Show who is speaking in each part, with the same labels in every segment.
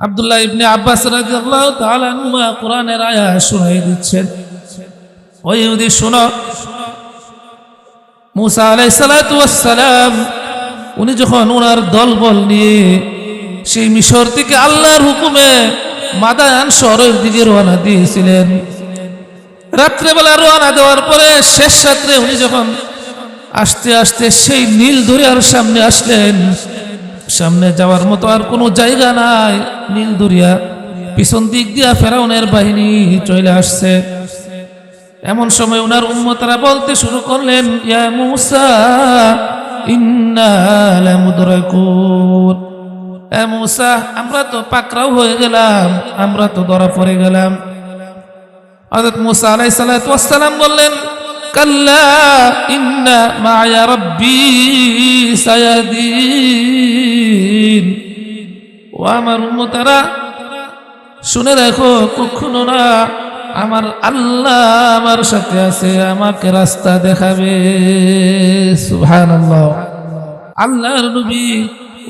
Speaker 1: আব্দুল্লাহ ইবনে আব্বাস রাদিয়াল্লাহু তাআলা আনহুমা কোরআনের আয়াত শুনিয়ে দিচ্ছেন, ওই ইহুদি শোনো, মুসা আলাইহিস সালাতু ওয়াস সালাম উনি যখন ওনার দলবল নিয়ে সেই মিশর থেকে আল্লাহর হুকুমে মাদায়ান শহরের দিকে রওনা দিয়েছিলেন, রাত্রেবেলা রওনা দেওয়ার পরে শেষ রাত্রে উনি যখন আস্তে আস্তে সেই নীল দরিয়ার সামনে আসলেন, সামনে যাওয়ার মতো আর কোনো জায়গা নাই, নীল দরিয়া, পিছন দিক দিয়া ফেরাউনের বাহিনী চলে আসছে। এমন সময় ওনার উম্মতরা বলতে শুরু করলেন, ইয়া মুসা ইন্না লামুদরাকুন, এ মুসা আমরা তো পাকড়াও হয়ে গেলাম, আমরা তো ধরা পড়ে গেলাম। হযরত মুসা আলাইহিস সালাতু ওয়াস সালাম বললেন, কাল্লা ইন্না মা'য়া রাব্বি সায়াহদিন, ও আমার উম্মতরা শুনে রাখো, কখনো না, আমার আল্লাহ আমার সাথে আছে, আমাকে রাস্তা দেখাবে। সুবহানাল্লাহ। আল্লাহর নবী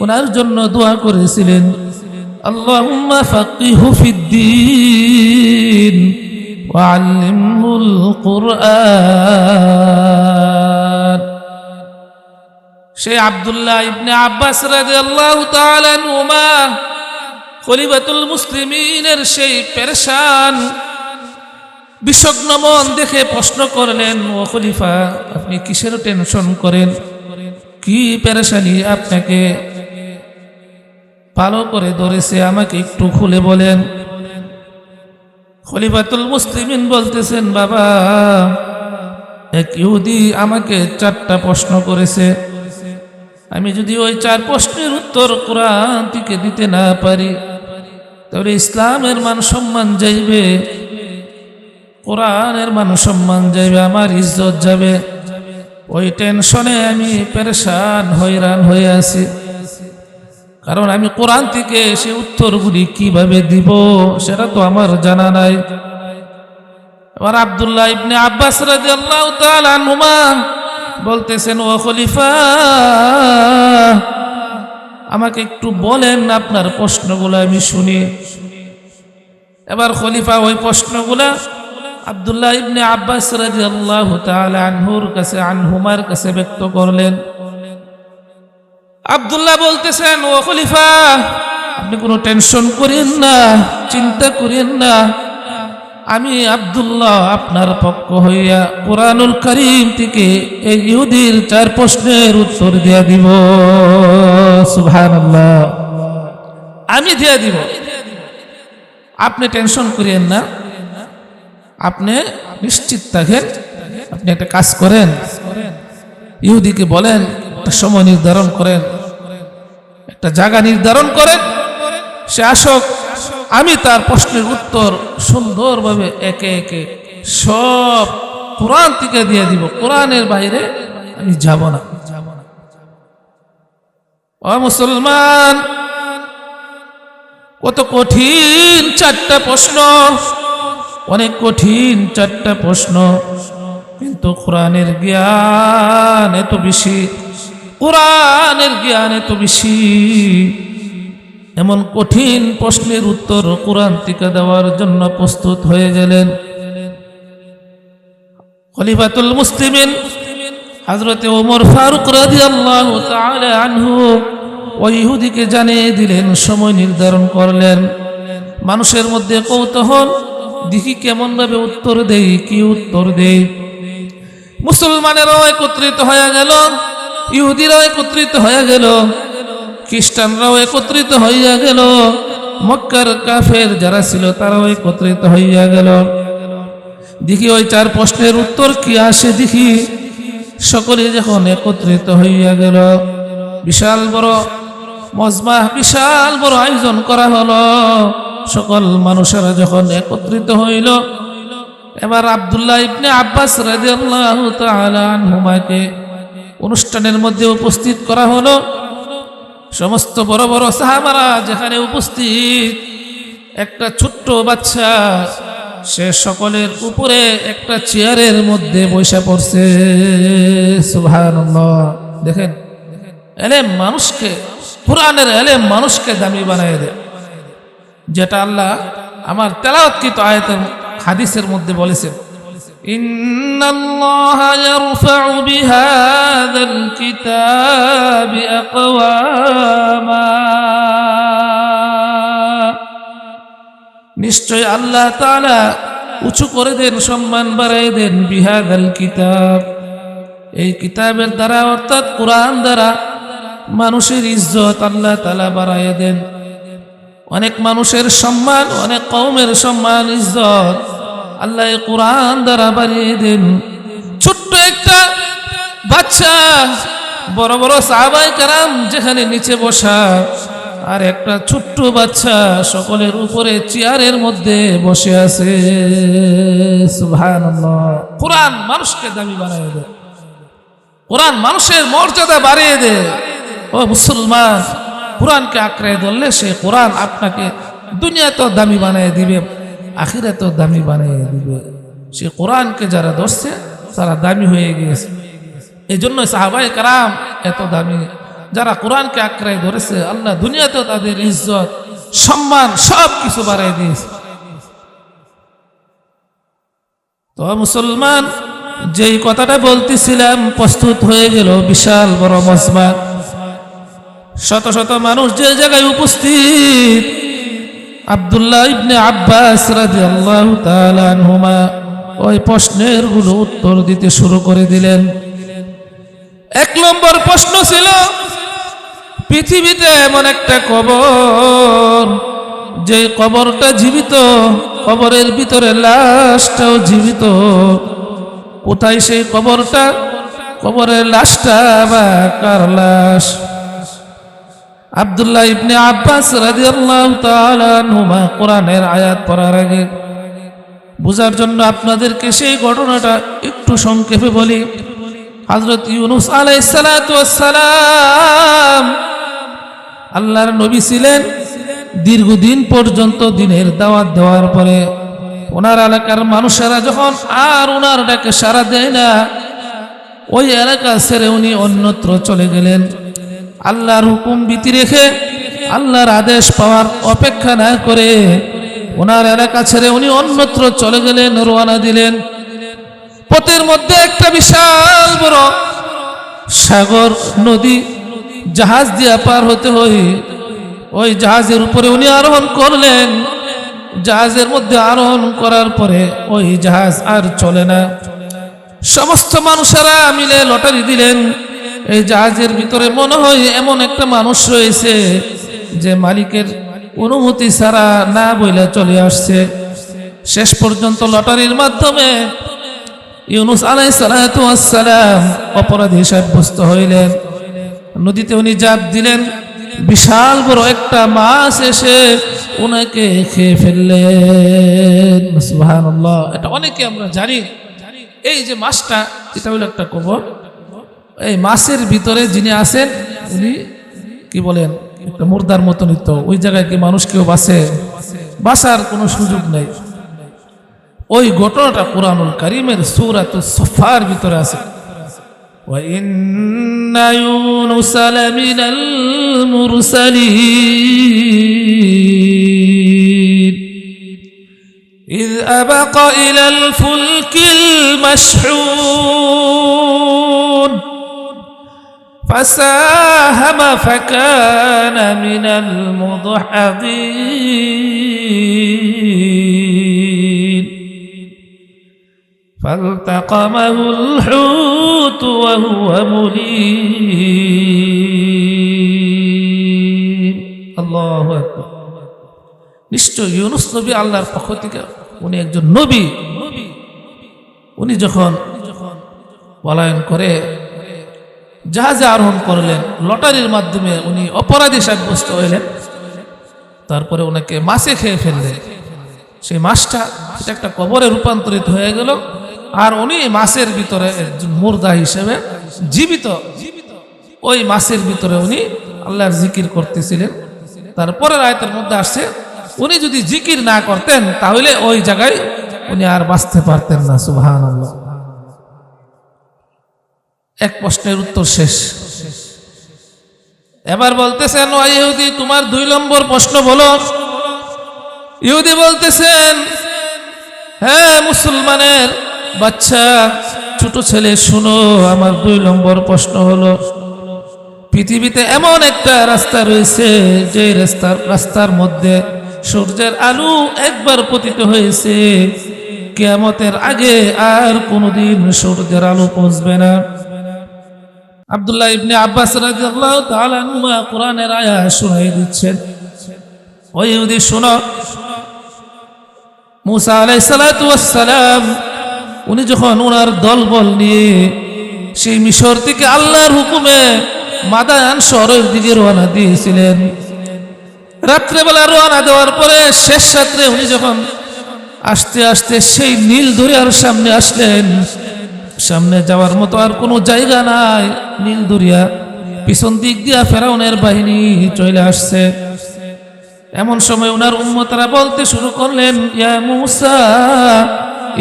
Speaker 1: ওনার জন্য দোয়া করেছিলেন, আল্লাহুম্মা ফাক্কিহু ফিদ্দীন ওয়া আল্লিমহুল কুরআন। সেই আব্দুল্লাহ ইবনে আব্বাস রাদিয়াল্লাহু তাআলা আনহুমা খলিফাতুল মুসলিমিনের সেই পেরেশান বিষগ্ন মন দেখে প্রশ্ন করলেন, ও খলিফা আপনি কিসের টেনশন করেন, কি পেরেশানি আপনাকে ভালো করে ধরেছে, আমাকে একটু খুলে বলেন। খলিফাতুল মুসলিমিন বলতেছেন, বাবা এক ইহুদি আমাকে 4টা প্রশ্ন করেছে, আমি যদি ওই 4 প্রশ্নের উত্তর কোরআন থেকে দিতে না পারি তাহলে ইসলামের মান সম্মান যাইবে, কোরআনের মান সম্মান যাইবে, আমার ইজ্জত যাবে। ওই টেনশনে আমি পেরেশান হয়রান হয়ে আছি, কারণ আমি কোরআন থেকে সে উত্তরগুলি কিভাবে দিব সেটা তো আমার জানা নাই। এবার আব্দুল্লাহ ইবনে আব্বাস রাদিয়াল্লাহু তাআলা আনহুমা বলতেছেন, ও খলিফা আমাকে একটু বলেন আপনার প্রশ্নগুলো আমি শুনি। এবার খলিফা ওই প্রশ্নগুলা আব্দুল্লাহ ইবনে আব্বাস রাদিয়াল্লাহু তাআলা আনহুমার কাছে ব্যক্ত করলেন। আব্দুল্লাহ বলতেছেন, ও খলিফা আপনি কোনো টেনশন করেন না, চিন্তা করেন না, আমি আব্দুল্লাহ আপনার পক্ষ হইয়া কুরআনুল কারীম থেকে এই ইহুদির 4 প্রশ্নের উত্তর দিয়া দিব। সুবহানাল্লাহ, আমি দিয়া দিব, আপনি টেনশন করেন না, আপনি নিশ্চিত থাকেন। আপনি একটা কাজ করেন, ইহুদিকে বলেন একটা সময় নির্ধারণ করেন, একটা জায়গা নির্ধারণ করেন, সে আসক, আমি তার প্রশ্নের উত্তর সুন্দরভাবে একে একে সব কোরআন থেকে দিয়ে দিব, কোরআনের বাইরে আমি যাব না। ও মুসলমান, কত কঠিন 4টা প্রশ্ন, অনেক কঠিন 4টা প্রশ্ন, কিন্তু কোরআনের জ্ঞান এত বেশি, কোরআনের জ্ঞান এত বেশি, এমন কঠিন প্রশ্নের উত্তর কোরআন থেকে দেওয়ার জন্য প্রস্তুত হয়ে গেলেন। খলিফাতুল মুসলিমিন হযরতে ওমর ফারুক রাদিয়াল্লাহু তাআলা আনহু ওই ইহুদিকে জানিয়ে দিলেন, সময় নির্ধারণ করলেন। মানুষের মধ্যে কৌতূহল, দেখি কেমন ভাবে উত্তর দেই, কি উত্তর দেই। মুসলমানেরাও একত্রিত হয়ে গেল, ইহুদিরাও একত্রিত হয়ে গেল, খ্রিস্টানরাও একত্রিত হইয়া গেল, মক্কার কাফের যারা ছিল তারাও একত্রিত হইয়া গেল। দেখি ওই 4 প্রশ্নের উত্তর কি আসে দেখি। সকলে যখন একত্রিত হইয়া গেল, বিশাল বড় মজমা, বিশাল বড় আয়োজন করা হলো। সকল মানুষেরা যখন একত্রিত হইল, এবার আব্দুল্লাহ ইবনে আব্বাস রাদিয়াল্লাহু তাআলা আনহুমাকে অনুষ্ঠানের মধ্যে উপস্থিত করা হলো। সমস্ত বড় বড় সাহাবারা যেখানে উপস্থিত, একটা ছোট্ট বাচ্চা সে সকলের উপরে একটা চেয়ারের মধ্যে বসে পড়ছে। সুবহানাল্লাহ। দেখেন, এলেম মানুষকে, কোরআনের এলেম মানুষকে দামি বানায় দেয়। যেটা আল্লাহ আমার তেলাওয়াতকৃত আয়াতের হাদিসের মধ্যে বলেছেন, ইন্নাল্লাহা ইয়ারফা'ু বিহাযাল কিতাবি আকওয়ামা, নিশ্চয় আল্লাহ তাআলা উঁচু করে দেন, সম্মান বাড়াই দেন, বিহাযাল কিতাব, এই কিতাবের দ্বারা অর্থাৎ কোরআন দ্বারা মানুষের ইজ্জত আল্লাহ তাআলা বাড়াই দেন। অনেক মানুষের সম্মান, অনেক কওমের সম্মান ইজ্জত আল্লাহ এই কোরআন দ্বারা বাড়িয়ে দেন। ছোট্ট একটা বাচ্চা, বড় বড় সাহাবায়ে কেরাম যেখানে নিচে বসা, আর একটা ছোট্ট বাচ্চা সকলের উপরে চেয়ারের মধ্যে বসে আছে। সুবহানাল্লাহ। কোরআন মানুষকে দামি বানিয়ে দেয়, কোরআন মানুষের মর্যাদা বাড়িয়ে দেয়। ও মুসলমান, কোরআনকে আঁকড়ে ধরলে সে কোরআন আপনাকে দুনিয়াতেও দামি বানিয়ে দিবে, আখিরাতেও দামি বানিয়ে দিবে। সে কোরআনকে যারা ধরছে তারা দামি হয়ে গিয়েছে। এই জন্য সাহাবায়ে কেরাম এত দামি, যারা কোরআনকে আঁকড়ে ধরেছে আল্লাহ দুনিয়াতেও তাদের ইজ্জত সম্মান সব কিছু বাড়িয়ে দিয়েছে। তো মুসলমান, যেই কথাটা বলতেছিলাম প্রস্তুত হয়ে গেল বিশাল বড় মজমা, শত শত মানুষ যে জায়গায় উপস্থিত। আব্দুল্লাহ ইবনে আব্বাস রাদিয়াল্লাহু তাআলা আনহুমা ওই প্রশ্নের গুলো উত্তর দিতে শুরু করে দিলেন। এক নম্বর প্রশ্ন ছিল, পৃথিবীতে এমন একটা কবর, যে কবরটা জীবিত, কবরের ভিতরে লাশটাও জীবিত, কোথায় সেই কবরটা? কবরের লাশটা বা কার লাশ? আব্দুল্লাহ ইবনে আব্বাস রাদিয়াল্লাহু তাআলা আনহুমা কোরআনের আয়াত পড়ার আগে বুঝার জন্য আপনাদেরকে সেই ঘটনাটা একটু সংক্ষেপে বলি। হযরত ইউনূস আলাইহিস সালাতু ওয়াস সালাম আল্লাহর নবী ছিলেন। দীর্ঘদিন পর্যন্ত দিনের দাওয়াত দেওয়ার পরে ওনার এলাকার মানুষেরা যখন আর ওনার ডাকে সাড়া দেয় না, ওই এলাকা ছেড়ে উনি অন্যত্র চলে গেলেন। আল্লাহর হুকুম ভীতি রেখে, আল্লাহর আদেশ পাওয়ার অপেক্ষা না করে ওনার এলাকা ছেড়ে উনি অন্যত্র চলে গেলেন, রওনা দিলেন। পথের মধ্যে একটা বিশাল বড় সাগর, নদী, জাহাজ দিয়ে পার হতে হয়। ওই জাহাজের উপরে উনি আরোহণ করলেন। জাহাজের মধ্যে আরোহণ করার পরে ওই জাহাজ আর চলে না। সমস্ত মানুষেরা মিলে লটারি দিলেন। এই জাহাজের ভিতরে মনে হয় এমন একটা মানুষ রয়েছে যে মালিকের অনুমতি ছাড়া না বইলে চলে আসছে। শেষ পর্যন্ত লটারির মাধ্যমে ইউনূস আলাইহিস সালাতু ওয়াস সালাম অপরাধী সাব্যস্ত হইলেন। নদীতে উনি ঝাঁপ দিলেন, বিশাল বড় একটা মাছ এসে ওনাকে খেয়ে ফেললেন। সুবহানাল্লাহ। এটা অনেকে আমরা জানি। এই যে মাছটা, এটা হলো একটা কবর। এই মাছের ভিতরে যিনি আছেন উনি কি বলেন, একটা মুর্দার মতো নিত। ওই জায়গায় কি মানুষ কেউ বাঁচে? বাঁচার কোনো সুযোগ নেই। ওই ঘটনাটা কুরআনুল কারীমের সূরাতুস সফার ভিতরে আছে। ওয়া ইন্না ইউনুস লামিনাল মুরসালিন ইয আবাকা ইলাল ফুলকিল মাশহুন فساهم فكان من المضحضين فالتقمه الحوت وهو مليم الله أكبر নিশ্চয় ইউনূস নবী আল্লাহর পক্ষ থেকে উনি একজন নবী। উনি যখন পলায়ন করে জাহাজে আরোহণ করলেন, লটারির মাধ্যমে উনি অপরাধী সাব্যস্ত হইলেন। তারপরে ওনাকে মাছে খেয়ে ফেললেন। সেই মাছটা এটা একটা কবরে রূপান্তরিত হয়ে গেল, আর উনি মাছের ভিতরে একজন মুর্দা হিসেবে জীবিত। ওই মাছের ভিতরে উনি আল্লাহর জিকির করতেছিলেন। তারপরের আয়াতের মধ্যে আসছে, উনি যদি জিকির না করতেন তাহলে ওই জায়গায় উনি আর বাঁচতে পারতেন না। সুবহানাল্লাহ। এক প্রশ্নের উত্তর শেষ। এবার বলতেছেন, ও ইহুদি, তোমার 2 নম্বর প্রশ্ন বলো। ইহুদি বলতেছেন, হ্যাঁ মুসলমানের বাচ্চা, ছোট ছেলে, শুনো, আমার 2 নম্বর প্রশ্ন হলো, পৃথিবীতে এমন একটা রাস্তা রয়েছে যে রাস্তার মধ্যে সূর্যের আলো একবার পতিত হয়েছে, কিয়ামতের আগে আর কোনোদিন সূর্যের আলো পৌঁছবে না। আব্দুল্লাহ ইবনে আব্বাস রাদিয়াল্লাহু তাআলা আনহুমা কোরআনের আয়াত শুনিয়ে দিচ্ছেন, ওই ইহুদি শোনো, মুসা আলাইহিস সালাতু ওয়াস সালাম উনি যখন ওনার দলবল নিয়ে সেই মিশর থেকে আল্লাহর হুকুমে মাদায়ান শহরের দিকে রওনা দিয়েছিলেন, রাত্রেবেলা রওনা দেওয়ার পরে শেষ রাত্রে উনি যখন আস্তে আস্তে সেই নীল দরিয়ার সামনে আসলেন, সামনে যাওয়ার মতো আর কোনো জায়গা নাই, নীল দরিয়া, পিছন দিক দিয়া ফেরাউনের বাহিনী চলে আসছে। এমন সময় ওনার উম্মতরা বলতে শুরু করলেন, ইয়া মূসা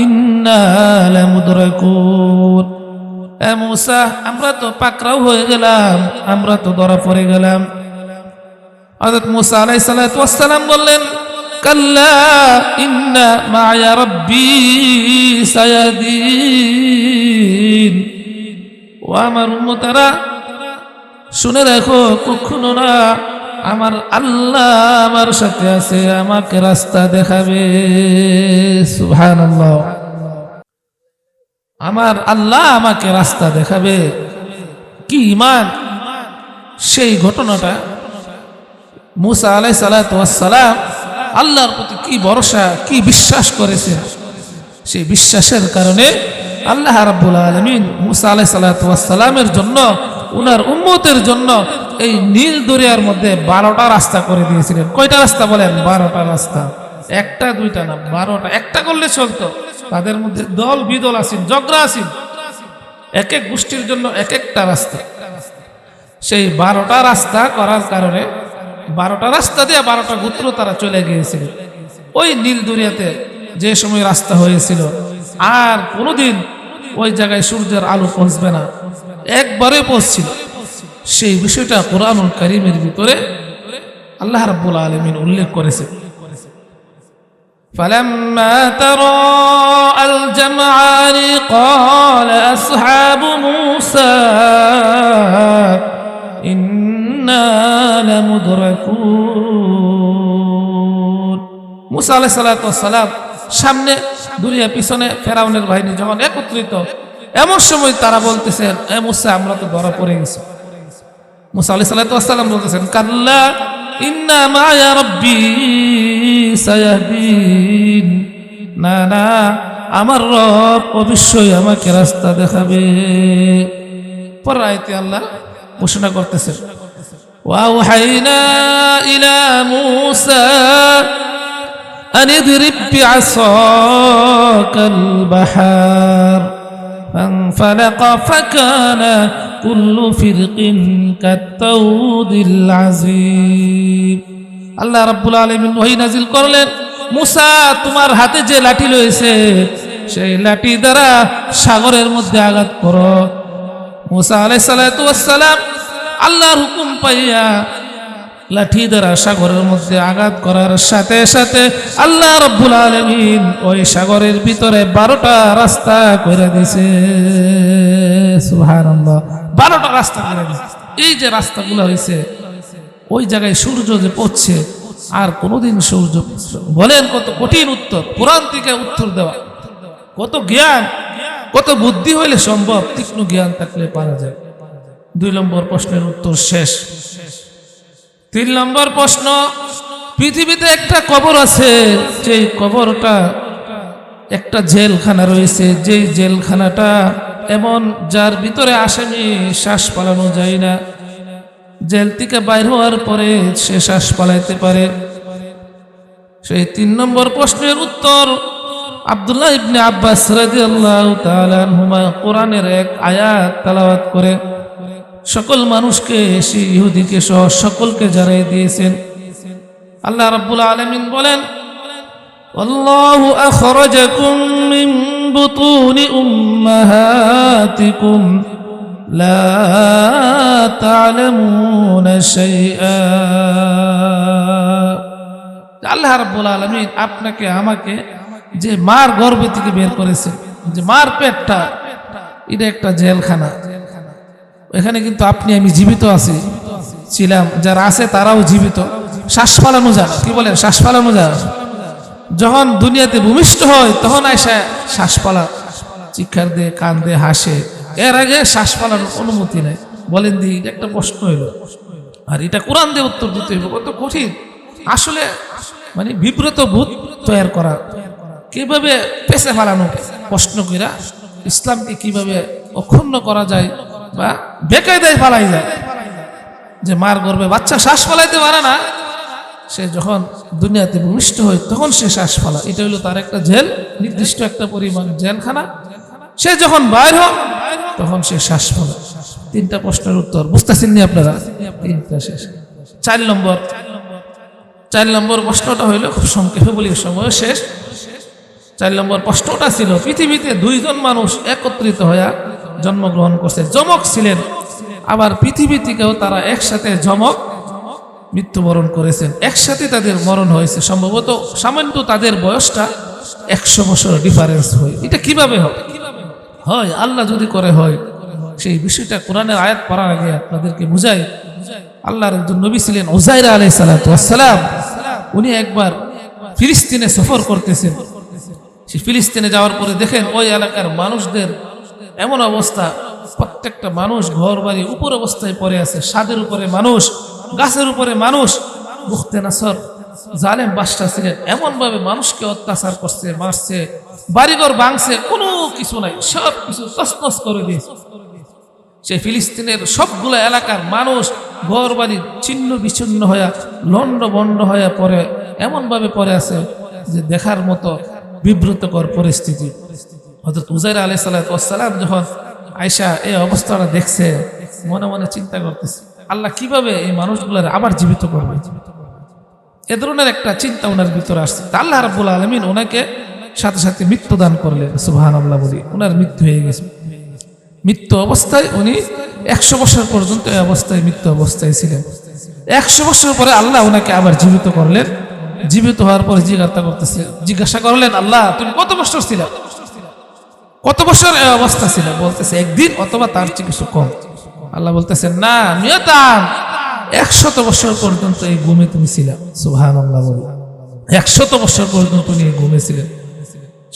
Speaker 1: ইন্না লামুদরাকুন, এ মূসা আমরা তো পাকড়াও হয়ে গেলাম, আমরা তো ধরা পড়ে গেলাম। হযরত মূসা আলাইহিস সালাতু ওয়াস সালাম বললেন, কাল্লা ইন্না মা'য়া রাব্বী সায়াহদিন, ও আমার উম্মতরা শুনে রাখো, কখনো না, আমার আল্লাহ আমার সাথে আছে, আমাকে রাস্তা দেখাবে। সুবহানাল্লাহ, আমার আল্লাহ আমাকে রাস্তা দেখাবে। কি ঈমান! সেই ঘটনাটা মুসা আলাইহিস সালাতু ওয়াস সালাম আল্লাহর প্রতি কি ভরসা, কি বিশ্বাস করেছেন, সেই বিশ্বাসের কারণে আল্লাহ রাব্বুল আলামিন মুসা আলাইহিস সালাতু ওয়াস সালামের জন্য, উনার উম্মতের জন্য এই নীল দরিয়ার মধ্যে 12টা রাস্তা করে দিয়েছিলেন। কয়টা রাস্তা বলেন? 12টা রাস্তা, একটা দুইটা না, 12টা। একটা করলে চলতো, তাদের মধ্যে দল বিদল আছেন, ঝগড়া আছেন, এক এক গোষ্ঠীর জন্য এক একটা রাস্তা। সেই 12টা রাস্তা করার কারণে 12টা রাস্তা দিয়ে 12টা গোত্র তারা চলে গিয়েছিল ওই নীল দরিয়াতে। যে সময় রাস্তা হয়েছিল আর কোনোদিন ওই জায়গায় সূর্যের আলো পৌঁছবে না, একবারে পৌঁছছিল। সেই বিষয়টা কোরআনুল কারীমের ভিতরে আল্লাহ রাব্বুল আলামিন উল্লেখ করেছে। فلما تراءى الجمعان قال أصحاب موسى إنا لمدركون। মুসা আলাইহিস সালাতু ওয়াস সালাম সামনে দুনিয়া, পিছনে ফেরাউনের বাহিনী যখন একত্রিত, এমন সময় তারা বলতেছেন, এ মুসা আমরা তো ধরা পড়ে গেছি। মুসা আলাইহিস সালাতু ওয়াস সালাম বলতেছেন, কাল্লা ইন্না মা'য়া রাব্বী সায়াহদিন, না না, আমার রব অবশ্যই আমাকে রাস্তা দেখাবে। পরের আয়াতে আল্লাহ ঘোষণা করতেছেন, ওয়াওহাইনা ইলা মূসা আন ইদরিব বিআসাকাল বাহর فانفلق فكان كل فرق كالطود العظيم। আল্লাহ রাব্বুল আলামিন ওহী নাজিল করলেন, মুসা তোমার হাতে যে লাঠি রয়েছে সেই লাঠি দ্বারা সাগরের মধ্যে আঘাত করো। মুসা আলাইহিস সালাতু ওয়াস সালাম আল্লাহর হুকুম পাইয়া লাঠি দ্বারা সাগরের মধ্যে আঘাত করার সাথে সাথে আল্লাহ রাব্বুল আলামিন ওই সাগরের ভিতরে 12টা রাস্তা করে দিয়েছে। সুবহানাল্লাহ, 12টা রাস্তা করে দিয়েছে। এই যে রাস্তাগুলো হয়েছে, ওই জায়গায় সূর্য যে পড়ছে আর কোনোদিন সূর্য, বলেন কত কঠিন উত্তর, কোরআন থেকে উত্তর দেওয়া, কত জ্ঞান, কত বুদ্ধি হইলে সম্ভব, তীক্ষ্ণ জ্ঞান থাকলে পারা যায়। 2 নম্বর প্রশ্নের উত্তর শেষ। 3 নম্বর প্রশ্ন, পৃথিবীতে একটা কবর আছে, যে কবরটা একটা জেলখানা রয়েছে, যেই জেলখানাটা এমন যার ভিতরে আসামি শ্বাস পালানো যায় না, জেল থেকে বাইর হওয়ার পরে সে শ্বাস পালাইতে পারে। সেই 3 নম্বর প্রশ্নের উত্তর আব্দুল্লাহ ইবনে আব্বাস রাদিয়াল্লাহু তাআলা আনহুমা কোরআনের এক আয়াত তেলাওয়াত করে সকল মানুষকে, সেই ইহুদিকে সহ সকলকে জানাই দিয়েছেন। আল্লাহ রাব্বুল আলামিন বলেন, আল্লাহু আখরাজাকুম মিন বুতুনি উম্মাহাতিকুম লা তা'লামুনা শাইআ আল্লাহ রাব্বুল আলামিন আপনাকে আমাকে যে মার গর্ভ থেকে বের করেছে, যে মার পেটটা, এটা একটা জেলখানা। এখানে কিন্তু আপনি আমি জীবিত আছি, ছিলাম, যারা আছে তারাও জীবিত। শ্বাস ফালানো যায়, কি বলেন, শ্বাস ফালানো যায়। যখন দুনিয়াতে ভূমিষ্ঠ হয় তখন আয়সা শ্বাস ফালা, চিৎকার দিয়ে কান্দে হাসে, এর আগে শ্বাস ফালানোর অনুমতি নেই। বলেন দি, এটা একটা প্রশ্ন হইল, আর এটা কোরআন দিয়ে উত্তর দিতে হইব, কত কঠিন। আসলে মানে বিব্রত ভূত তৈরি করা, কিভাবে পেছে ফালানো, প্রশ্ন কইরা ইসলামকে কিভাবে অক্ষুণ্ণ করা যায় বা বেকায়দায় ফালাই যায়। যে মার গর্ভে বাচ্চা শ্বাস ফালাইতে পারে না, সে যখন দুনিয়াতে ভূমিষ্ঠ হয় তখন সে শ্বাস ফালা, এটা হলো তার একটা জেল, নির্দিষ্ট একটা পরিমাণ জেলখানা। সে যখন বাইর হয় তখন সে শ্বাস ফালা। তিনটা প্রশ্নের উত্তর বুঝতেছেন নি আপনারা? তিনটা শেষ। 4 নম্বর প্রশ্নটা হইলো, খুব সংক্ষেপে বলি, সময় শেষ। 4 নম্বর প্রশ্নটা ছিল, পৃথিবীতে 2 জন মানুষ একত্রিত হয়ে জন্মগ্রহণ করছে, যমক ছিলেন, আবার পৃথিবী থেকেও তারা একসাথে যমক মৃত্যুবরণ করেছেন, একসাথে তাদের মরণ হয়েছে। সম্ভবত সামান্য তাদের বয়সটা 100 বছর ডিফারেন্স হয়। এটা কিভাবে হয়? আল্লাহ যদি করে হয়, সেই বিষয়টা কোরআনের আয়াত পড়ার আগে আপনাদেরকে বুঝাই। আল্লাহর একজন নবী ছিলেন উযাইর আলাইহিস সালাতু ওয়াস সালাম। উনি একবার ফিলিস্তিনে সফর করতেছেন। সেই ফিলিস্তিনে যাওয়ার পরে দেখেন ওই এলাকার মানুষদের এমন অবস্থা, প্রত্যেকটা মানুষ ঘর বাড়ি উপর অবস্থায় পড়ে আছে, ছাদের উপরে মানুষ, গাছের উপরে মানুষ। বুখতে নাসর জালেম বাদশা ছিলেন, এমন ভাবে মানুষকে অত্যাচার করছে, মারছে, বাড়িঘর ভাঙছে, কোনো কিছু নাই, সব কিছু তছনছ করে দিয়েছে। সেই ফিলিস্তিনের সবগুলো এলাকার মানুষ ঘর বাড়ি ছিন্ন বিচ্ছিন্ন হয়ে লন্ড বন্ড হয়ে পড়ে, এমন ভাবে পড়ে আছে যে দেখার মতো বিব্রতকর পরিস্থিতি। হযরত উযাইর আলাইহিস সালাতু ওয়াস সালাম যখন আয়েশা এই অবস্থাটা দেখছে, মনে মনে চিন্তা করতেছে, আল্লাহ কিভাবে এই মানুষগুলোর আবার জীবিত করবে। এ ধরনের একটা চিন্তা ওনার ভিতরে আসছে। আল্লাহ রাব্বুল আলামিন ওনাকে সাথে সাথে মৃত্যু দান করলেন। সুবহানাল্লাহ বলি, ওনার মৃত্যু হয়ে গেছে। মৃত্যু অবস্থায় উনি 100 বছর পর্যন্ত এই অবস্থায় মৃত্যু অবস্থায় ছিলেন। 100 বছর পরে আল্লাহ ওনাকে আবার জীবিত করলেন। জীবিত হওয়ার পরে জিজ্ঞাসা করলেন, আল্লাহ তুমি কত বছর ছিল, কত বছর এই অবস্থা ছিল? বলতেছে 1 দিন অথবা তার চেয়ে কিছু কম। আল্লাহ বলতেছেন, না মিয়াতান, 100 বছর পর্যন্ত এই ঘুমে তুমি ছিলা। সুবহানাল্লাহ বলি, 100 বছর পর্যন্ত উনি ঘুমে ছিলেন।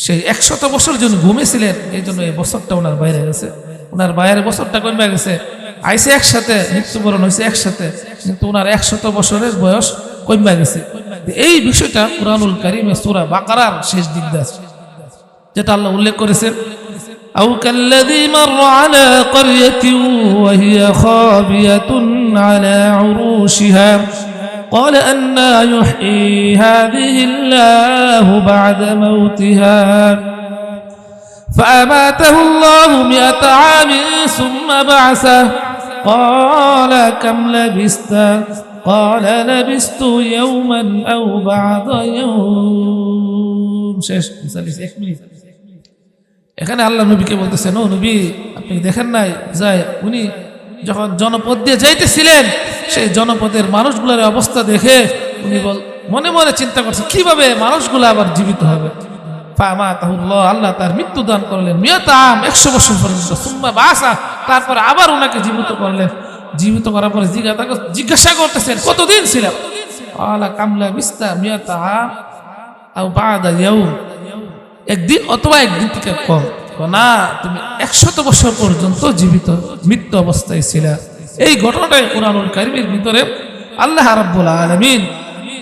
Speaker 1: সেই 100 বছর যিনি ঘুমে ছিলেন, এই জন্য এই বছরটা ওনার বাইরে গেছে। ওনার বাইরের বছরটা কমে গেছে, আইসে একসাথে, মৃত্যুবরণ হয়েছে একসাথে, কিন্তু ওনার 100 বছরের বয়স কমে গেছে। এই বিষয়টা কুরআনুল কারীমে সূরা বাকারার শেষ দিকে আছে, যেটা আল্লাহ উল্লেখ করেছেন, আও কাল্লাযী মাররা আলা ক্বরয়াতিন ওয়া হিয়া খাবিয়াতুন আলা উরুশিহা قال أنى يحيي هذه الله بعد موتها فأماته الله 100 عام ثم بعثه قال كم لبثت قال لبثت يوما أو بعض يوم শেষ। 1 মিনিট। এখানে আল্লাহ নবীকে বলতেছেন, ও নবী, আপনি দেখেন নাই যায় উনি যখন জনপদ দিয়ে যাইতেছিলেন, সেই জনপদের মানুষগুলোর অবস্থা দেখে উনি মনে মনে চিন্তা করছে কিভাবে মানুষগুলো আবার জীবিত হবে। আল্লাহ তার মৃত্যু দান করলেন 100 বছর পর্যন্ত। সুম্মা বাসা, তারপরে আবার ওনাকে জীবিত করলেন। জীবিত করার পরে জিজ্ঞাসা করতেছেন, কতদিন ছিলাম? আলা কামলা বিস্তা মিয়াতা আও বাদা ইয়াউম, 1 দিন অথবা 1 দিন থেকে কম। না, তুমি 100 বছর পর্যন্ত জীবিত মৃত্যু অবস্থায় ছিলা। এই ঘটনাটাই কুরআনুল কারীমের ভিতরে আল্লাহ রাব্বুল আলামিন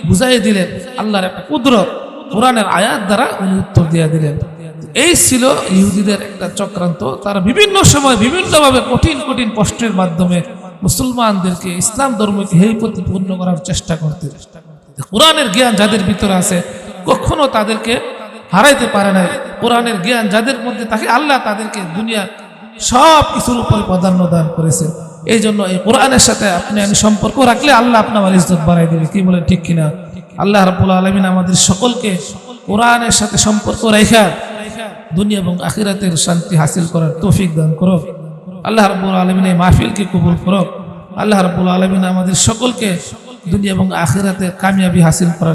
Speaker 1: বুঝাই দিলেন। আল্লাহর একটা কুদরত কোরআনের আয়াত দ্বারা উনি উত্তর দিয়ে দিলেন। এই ছিল ইহুদিদের একটা চক্রান্ত। তারা বিভিন্ন সময় বিভিন্নভাবে কঠিন কঠিন প্রশ্নের মাধ্যমে মুসলমানদেরকে ইসলাম ধর্মকে হেয় প্রতিপন্ন করার চেষ্টা করতে। কোরআনের জ্ঞান যাদের ভিতরে আছে কখনো তাদেরকে হারাইতে পারে না। কোরআনের জ্ঞান যাদের মধ্যে থাকে আল্লাহ তাদেরকে দুনিয়া সব কিছুর উপরে প্রাধান্য দান করেছে। এই জন্য এই কোরআনের সাথে আপনি আমি সম্পর্ক রাখলে আল্লাহ আপনার ইজ্জত বাড়াই দেবে। কি বলেন, ঠিক কিনা? আল্লাহ রাব্বুল আলামিন আমাদের সকলকে কোরআনের সাথে সম্পর্ক রাখা দুনিয়া এবং আখিরাতের শান্তি হাসিল করার তৌফিক দান করুক। আল্লাহ রাব্বুল আলামিন এই মাহফিলকে কবুল করুক। আল্লাহ রাব্বুল আলামিন আমাদের সকলকে দুনিয়া এবং আখিরাতে কামিয়াবি হাসিল করার